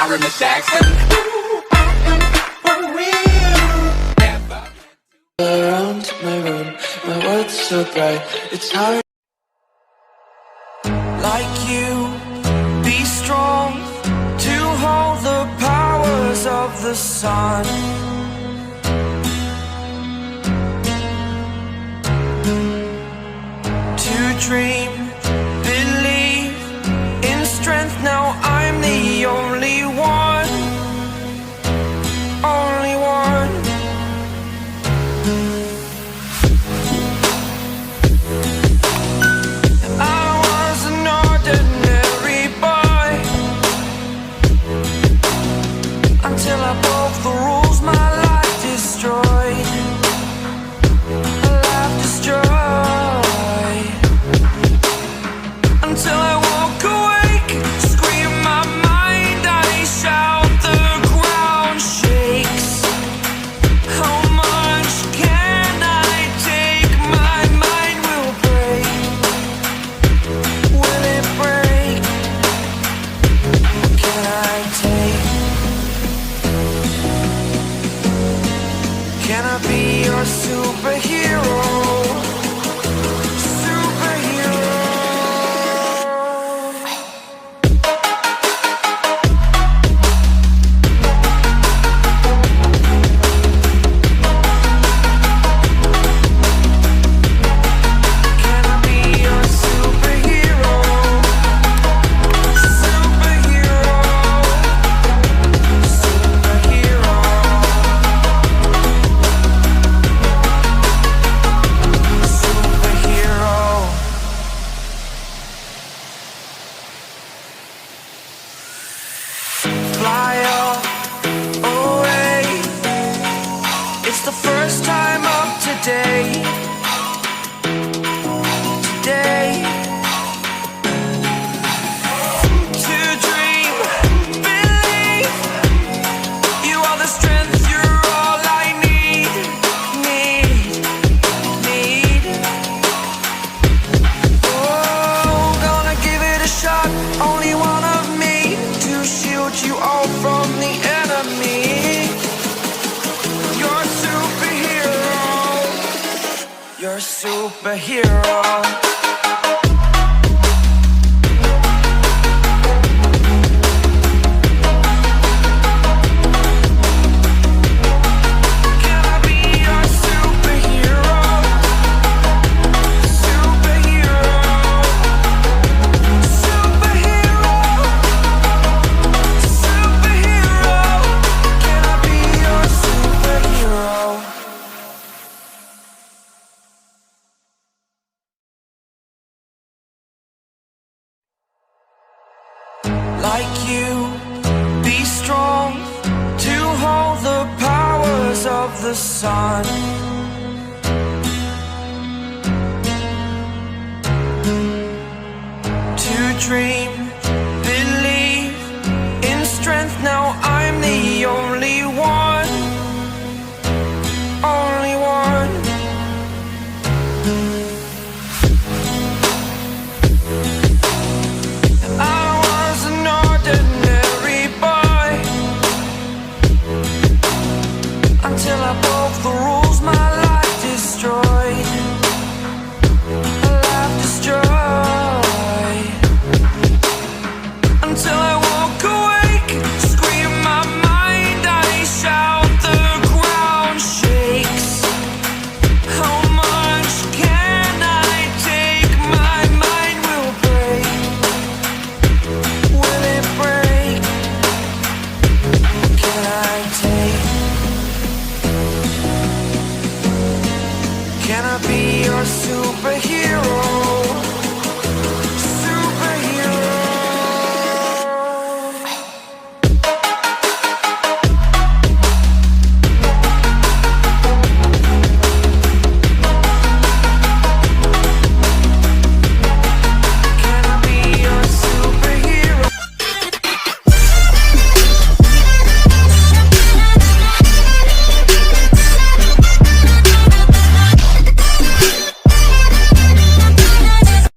Aaron Jackson. Around my room, my world's so bright, it's hard. Like you, be strong to hold the powers of the sun. To dream, believe in strength. Now I'm the only one, only one. I was an ordinary boy until I broke the rules. My life destroyed, a life destroyed. Until I woke awake, scream my mind, I shout, the ground shakes. How much can I take? My mind will break. Will it break? What can I take? Can I be your superhero? Superhero. Can I be your superhero? Superhero. Superhero. Superhero. Fly away. It's the first time of today. Today. To dream, believe. You are the strength, you're all I need. Need. Oh, gonna give it a shot. Only one of me to shield you all from the enemy. You're a superhero. You're a superhero. Can I be your superhero? Superhero. Superhero. Superhero. Can I be your superhero? Like you, be strong to hold the powers of the sun. To dream,